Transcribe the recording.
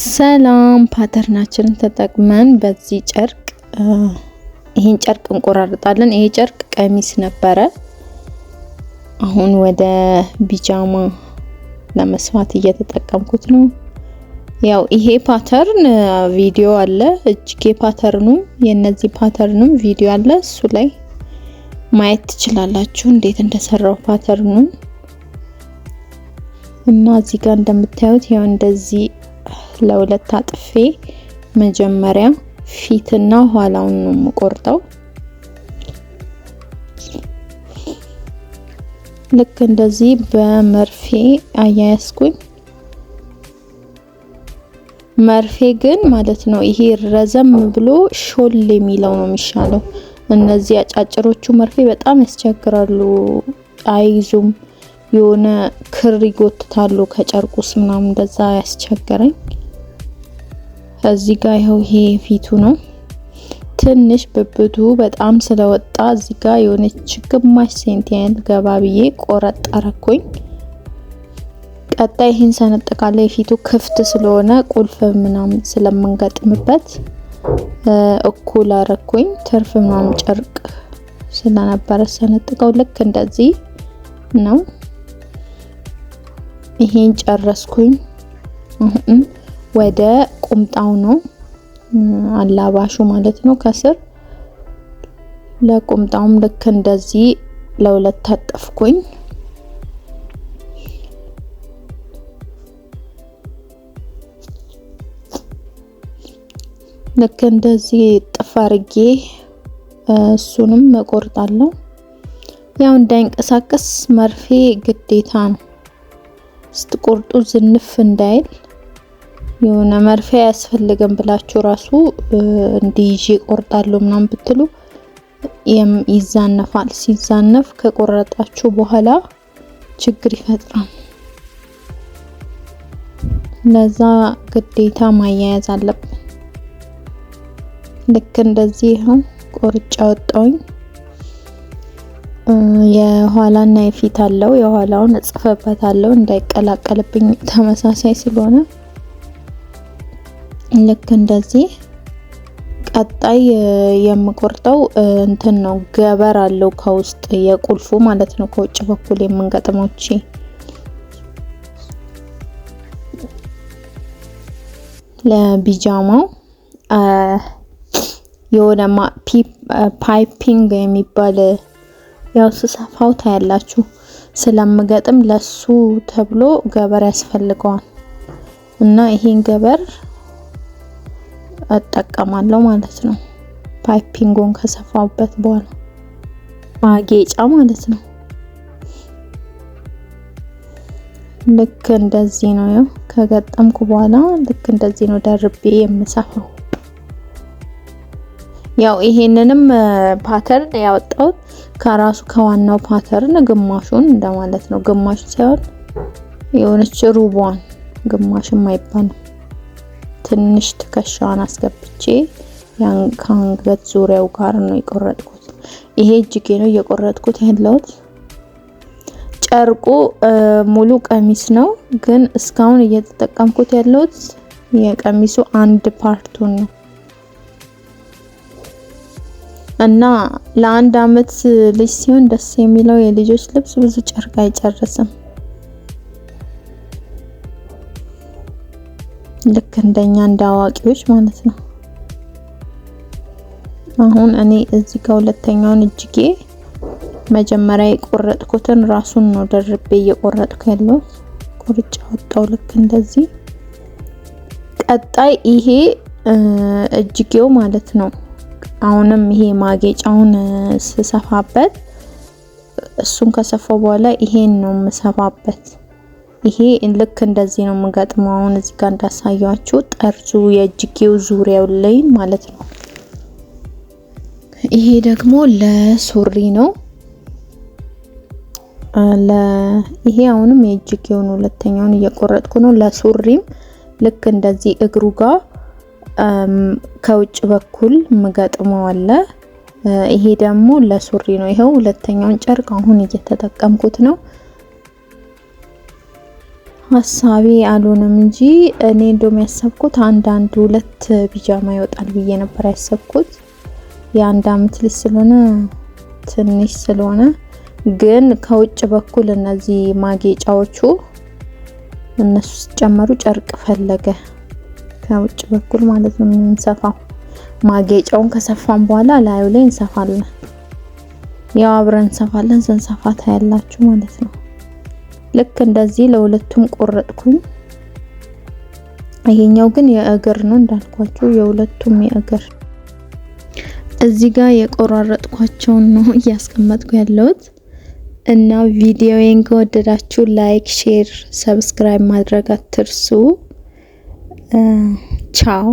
ሰላም ፓተርናችንን ተጠቅመን በዚህ ጨርቅ ይሄን ጨርቅ እንቆራርጣለን። ይሄ ጨርቅ ቀሚስ ነበረ። አሁን ወደ ቢጃማ ለመስፋት እየተጠቀምኩት ነው። ያው ይሄ ፓተርን ቪዲዮ አለ፣ እጅጌ ፓተርኑ የነዚህ ፓተርኑም ቪዲዮ አለ። እሱ ላይ ማየት ትችላላችሁ እንዴት እንደሰራው ፓተርኑ እና እዚህ ጋር እንደምታዩት ያው እንደዚህ ለሁለት አጥፌ መጀመሪያ ፊትና ኋላውን ነው የምቆርጠው። ልክ እንደዚህ በመርፌ አያያዝኩኝ። መርፌ ግን ማለት ነው ይሄ ረዘም ብሎ ሾል የሚለው ነው የሚሻለው። እነዚህ አጫጭሮቹ መርፌ በጣም ያስቸግራሉ፣ አይዙም፣ የሆነ ክር ይጎትታሉ ከጨርቁስ ምናምን እንደዛ ያስቸገረኝ። እዚህ ጋር ይሄው ይሄ ፊቱ ነው። ትንሽ ብብቱ በጣም ስለወጣ እዚህ ጋር የሆነች ግማሽ ሴንቲሜትር ገባ ብዬ ቆረጥ አረኩኝ። ቀጣይ ይሄን ሰነጥቃለሁ። የፊቱ ክፍት ስለሆነ ቁልፍ ምናምን ስለምንገጥምበት እኩል አረኩኝ። ትርፍ ምናምን ጨርቅ ስለነበረ ሰነጥቀው ልክ እንደዚህ ነው። ይሄን ጨረስኩኝ። አሁን ወደ ቁምጣው ነው አላባሹ ማለት ነው። ከስር ለቁምጣውም ልክ እንደዚህ ለሁለት ታጠፍኩኝ። ልክ እንደዚህ ጥፋርጌ እሱንም እቆርጣለሁ። ያው እንዳይንቀሳቀስ መርፌ ግዴታ ነው። ስትቆርጡ ዝንፍ እንዳይል የሆነ መርፌ ያስፈልገን ብላችሁ ራሱ እንዲይዤ ቆርጣለሁ ምናምን ብትሉ ይዛነፋል። ሲዛነፍ ከቆረጣችሁ በኋላ ችግር ይፈጥራል። ለዛ ግዴታ ማያያዝ አለብን። ልክ እንደዚህ ነው ቆርጫ ወጣውኝ። የኋላና የፊት አለው። የኋላውን እጽፈበታለሁ እንዳይቀላቀልብኝ ተመሳሳይ ስለሆነ ልክ እንደዚህ። ቀጣይ የምቆርጠው እንትን ነው ገበር አለው ከውስጥ የቁልፉ ማለት ነው። ከውጭ በኩል የምንገጥመው ለቢጃማው የሆነ ፓይፒንግ የሚባል ያው ስሰፋው ታያላችሁ ስለምገጥም ለሱ ተብሎ ገበር ያስፈልገዋል እና ይሄን ገበር እጠቀማለሁ ማለት ነው። ፓይፒንጉን ከሰፋውበት በኋላ ማጌጫ ማለት ነው። ልክ እንደዚህ ነው። ያው ከገጠምኩ በኋላ ልክ እንደዚህ ነው ደርቤ የምሰፋው። ያው ይሄንንም ፓተርን ያወጣው ከራሱ ከዋናው ፓተርን ግማሹን እንደማለት ነው። ግማሽ ሳይሆን የሆነች ሩቧን ግማሽም አይባልም። ትንሽ ትከሻዋን አስገብቼ ያን ከአንገት ዙሪያው ጋር ነው የቆረጥኩት። ይሄ እጅጌ ነው እየቆረጥኩት ያለሁት። ጨርቁ ሙሉ ቀሚስ ነው፣ ግን እስካሁን እየተጠቀምኩት ያለሁት የቀሚሱ አንድ ፓርቱን ነው እና ለአንድ አመት ልጅ ሲሆን ደስ የሚለው የልጆች ልብስ ብዙ ጨርቅ አይጨርስም። ልክ እንደኛ እንዳዋቂዎች ማለት ነው። አሁን እኔ እዚህ ጋር ሁለተኛውን እጅጌ መጀመሪያ የቆረጥኩትን ራሱን ነው ደርቤ እየቆረጥኩ ያለው። ቁርጫ ወጣው ልክ እንደዚህ። ቀጣይ ይሄ እጅጌው ማለት ነው። አሁንም ይሄ ማጌጫውን ስሰፋበት እሱን ከሰፋው በኋላ ይሄን ነው የምሰፋበት። ይሄ ልክ እንደዚህ ነው የምገጥመው። አሁን እዚህ ጋር እንዳሳያችሁ ጠርዙ የእጅጌው ዙሪያው ላይ ማለት ነው። ይሄ ደግሞ ለሱሪ ነው። ይሄ አሁንም የእጅጌውን ሁለተኛውን እየቆረጥኩ ነው። ለሱሪም ልክ እንደዚህ እግሩ ጋር ከውጭ በኩል ምገጥመው አለ። ይሄ ደግሞ ለሱሪ ነው። ይሄው ሁለተኛውን ጨርቅ አሁን እየተጠቀምኩት ነው። ሀሳቤ አልሆነም እንጂ እኔ እንደውም ያሰብኩት አንድ ሁለት ቢጃማ ይወጣል ብዬ ነበር ያሰብኩት። የአንድ አመት ልጅ ስለሆነ ትንሽ ስለሆነ፣ ግን ከውጭ በኩል እነዚህ ማጌጫዎቹ እነሱ ሲጨመሩ ጨርቅ ፈለገ ከውጭ በኩል ማለት ነው የምንሰፋው። ማጌጫውን ከሰፋን በኋላ ላዩ ላይ እንሰፋለን። ያው አብረን እንሰፋለን፣ ስንሰፋ ታያላችሁ ማለት ነው። ልክ እንደዚህ ለሁለቱም ቆረጥኩኝ። ይሄኛው ግን የእግር ነው እንዳልኳችሁ፣ የሁለቱም የእግር። እዚህ ጋር የቆራረጥኳቸውን ነው እያስቀመጥኩ ያለሁት። እና ቪዲዮዬን ከወደዳችሁ ላይክ፣ ሼር፣ ሰብስክራይብ ማድረግ አትርሱ። ቻው።